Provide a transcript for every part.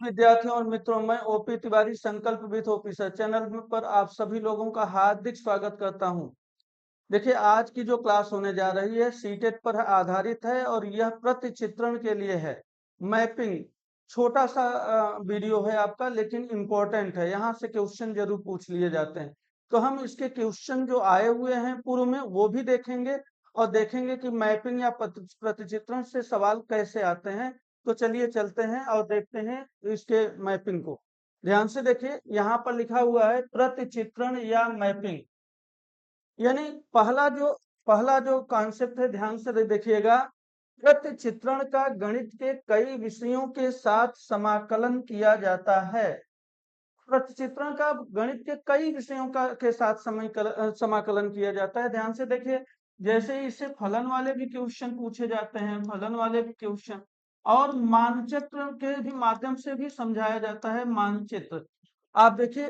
विद्यार्थियों और मित्रों, मैं ओपी तिवारी संकल्प विद ऑफिसर चैनल पर आप सभी लोगों का हार्दिक स्वागत करता हूं। देखिए, आज की जो क्लास होने जा रही है सीटेट पर आधारित है और यह प्रतिचित्रण के लिए है। मैपिंग छोटा सा वीडियो है आपका, लेकिन इम्पोर्टेंट है। यहाँ से क्वेश्चन जरूर पूछ लिए जाते हैं, तो हम इसके क्वेश्चन जो आए हुए हैं पूर्व में वो भी देखेंगे और देखेंगे कि मैपिंग या प्रतिचित्रण से सवाल कैसे आते हैं। तो चलिए चलते हैं और देखते हैं इसके मैपिंग को। ध्यान से देखिए, यहाँ पर लिखा हुआ है प्रतिचित्रण या मैपिंग। यानी पहला जो कॉन्सेप्ट है, ध्यान से देखिएगा। प्रतिचित्रण का गणित के कई विषयों के साथ समाकलन किया जाता है। प्रतिचित्रण का गणित के कई विषयों का के साथ समाकलन किया जाता है। ध्यान से देखिए, जैसे इससे फलन वाले भी क्वेश्चन पूछे जाते हैं, फलन वाले भी क्वेश्चन, और मानचित्र के भी माध्यम से भी समझाया जाता है। मानचित्र आप देखिए,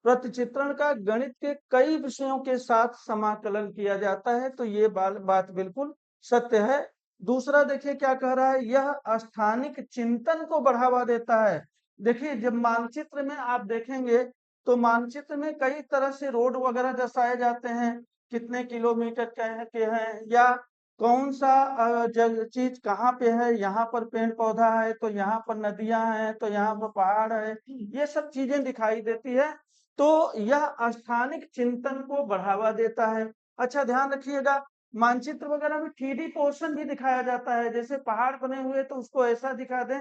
प्रतिचित्रण का गणित के कई विषयों के साथ समाकलन किया जाता है, तो ये बात बिल्कुल सत्य है। दूसरा देखिए क्या कह रहा है, यह स्थानिक चिंतन को बढ़ावा देता है। देखिए, जब मानचित्र में आप देखेंगे तो मानचित्र में कई तरह से रोड वगैरह दर्शाए जाते हैं, कितने किलोमीटर के हैं, या कौन सा चीज कहाँ पे है, यहाँ पर पेड़ पौधा है तो यहाँ पर नदियां हैं तो यहाँ पर पहाड़ है, ये सब चीजें दिखाई देती है। तो यह स्थानिक चिंतन को बढ़ावा देता है। अच्छा, ध्यान रखिएगा, मानचित्र वगैरह में 3D पोर्शन भी दिखाया जाता है। जैसे पहाड़ बने हुए तो उसको ऐसा दिखा दें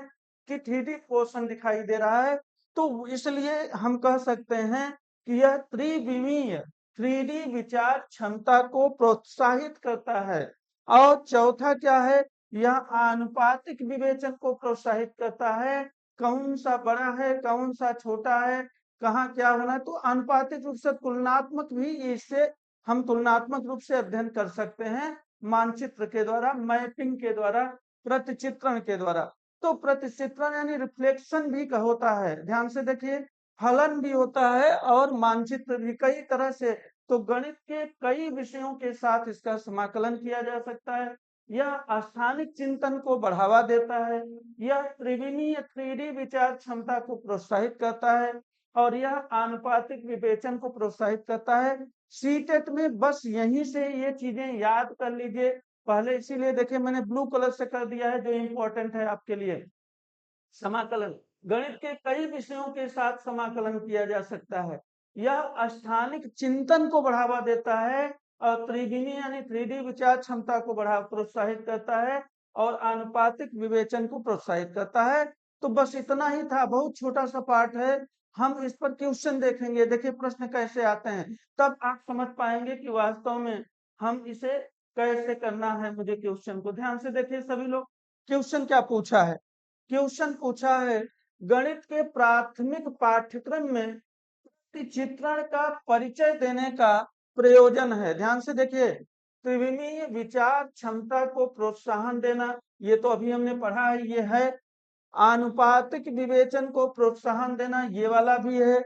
कि 3D पोर्शन दिखाई दे रहा है, तो इसलिए हम कह सकते हैं कि यह त्रिविमीय 3D विचार क्षमता को प्रोत्साहित करता है। और चौथा क्या है, यह आनुपातिक विवेचन को प्रोत्साहित करता है। कौन सा बड़ा है, कौन सा छोटा है, कहाँ क्या होना है, तो आनुपातिक रूप से तुलनात्मक भी इससे हम तुलनात्मक रूप से अध्ययन कर सकते हैं, मानचित्र के द्वारा, मैपिंग के द्वारा, प्रतिचित्रण के द्वारा। तो प्रतिचित्रण यानी रिफ्लेक्शन भी का होता है। ध्यान से देखिए, फलन भी होता है और मानचित्र भी, कई तरह से। तो गणित के कई विषयों के साथ इसका समाकलन किया जा सकता है। यह स्थानिक चिंतन को बढ़ावा देता है, यह त्रिविमीय 3D विचार क्षमता को प्रोत्साहित करता है, और यह आनुपातिक विवेचन को प्रोत्साहित करता है। सीटेट में बस यहीं से ये चीजें याद कर लीजिए पहले, इसीलिए देखिए मैंने ब्लू कलर से कर दिया है, जो इम्पोर्टेंट है आपके लिए। समाकलन गणित के कई विषयों के साथ समाकलन किया जा सकता है। यह स्थानिक चिंतन को बढ़ावा देता है और त्रिविमीय यानी 3D विचार क्षमता को प्रोत्साहित करता है, और आनुपातिक विवेचन को प्रोत्साहित करता है। तो बस इतना ही था, बहुत छोटा सा पार्ट है। हम इस पर क्वेश्चन देखेंगे, देखिए प्रश्न कैसे आते हैं, तब आप समझ पाएंगे कि वास्तव में हम इसे कैसे करना है। मुझे क्वेश्चन को ध्यान से देखिए सभी लोग, क्वेश्चन क्या पूछा है। क्वेश्चन पूछा है, गणित के प्राथमिक पाठ्यक्रम में चित्रण का परिचय देने का प्रयोजन है। ध्यान से देखिए, त्रिविमीय विचार क्षमता को प्रोत्साहन देना, ये तो अभी हमने पढ़ा है, ये है। आनुपातिक विवेचन को प्रोत्साहन देना, ये वाला भी है।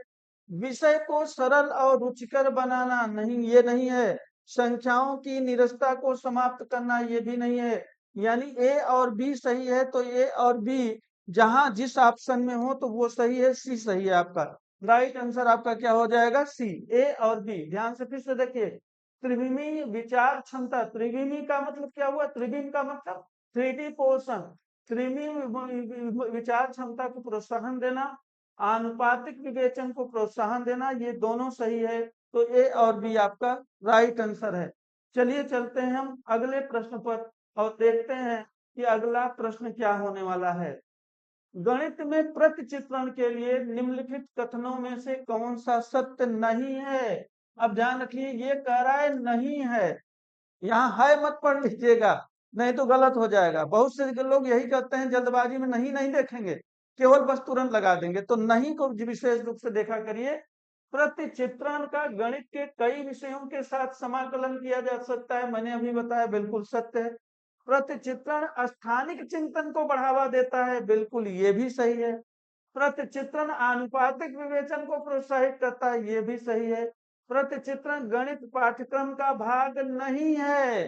विषय को सरल और रुचिकर बनाना, नहीं ये नहीं है। संख्याओं की निरस्ता को समाप्त करना, ये भी नहीं है। यानी ए और बी सही है, तो ए और बी जहां जिस ऑप्शन में हो तो वो सही है, सी सही है आपका। राइट आंसर आपका क्या हो जाएगा, सी, ए और बी। ध्यान से फिर से देखिए, त्रिविमीय विचार क्षमता, त्रिविमीय का मतलब क्या हुआ, त्रिविम का मतलब 3D पोर्शन, त्रिविमीय विचार क्षमता को प्रोत्साहन देना, आनुपातिक विवेचन को प्रोत्साहन देना, ये दोनों सही है। तो ए और बी आपका राइट आंसर है। चलिए चलते हैं हम अगले प्रश्न पर और देखते हैं कि अगला प्रश्न क्या होने वाला है। गणित में प्रतिचित्रण के लिए निम्नलिखित कथनों में से कौन सा सत्य नहीं है। अब ध्यान रखिए, ये कह रहा है नहीं है, यहाँ है मत पढ़ लीजिएगा, नहीं तो गलत हो जाएगा। बहुत से लोग यही करते हैं, जल्दबाजी में नहीं नहीं देखेंगे, केवल बस तुरंत लगा देंगे। तो नहीं को विशेष रूप से देखा करिए। प्रतिचित्रण का गणित के कई विषयों के साथ समाकलन किया जा सकता है, मैंने अभी बताया, बिल्कुल सत्य है। प्रतिचित्रण स्थानिक चिंतन को बढ़ावा देता है, बिल्कुल ये भी सही है। प्रतिचित्रण आनुपातिक विवेचन को प्रोत्साहित करता है, ये भी सही है। प्रतिचित्रण गणित पाठ्यक्रम का भाग नहीं है।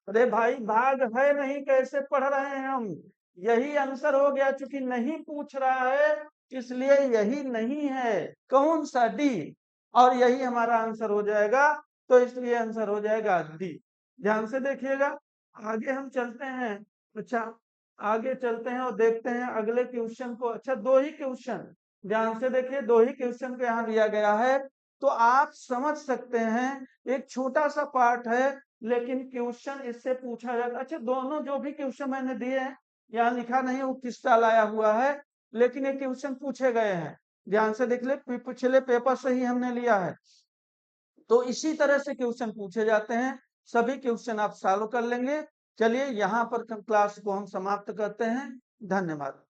अरे भाई, भाग है नहीं, कैसे पढ़ रहे हैं हम। यही आंसर हो गया, चूंकि नहीं पूछ रहा है इसलिए यही नहीं है। कौन सा? डी। और यही हमारा आंसर हो जाएगा, तो इसलिए आंसर हो जाएगा डी। ध्यान से देखिएगा, आगे हम चलते हैं। अच्छा, आगे चलते हैं और देखते हैं अगले क्वेश्चन को। अच्छा, दो ही क्वेश्चन, ध्यान से देखिए, दो ही क्वेश्चन को यहाँ दिया गया है, तो आप समझ सकते हैं एक छोटा सा पार्ट है लेकिन क्वेश्चन इससे पूछा जाता। अच्छा, दोनों जो भी क्वेश्चन मैंने दिए हैं, यहाँ लिखा नहीं वो किसका लाया हुआ है, लेकिन ये क्वेश्चन पूछे गए हैं। ध्यान से देख ले, पिछले पेपर से ही हमने लिया है, तो इसी तरह से क्वेश्चन पूछे जाते हैं। सभी क्वेश्चन आप सॉल्व कर लेंगे। चलिए यहाँ पर क्लास को हम समाप्त करते हैं। धन्यवाद।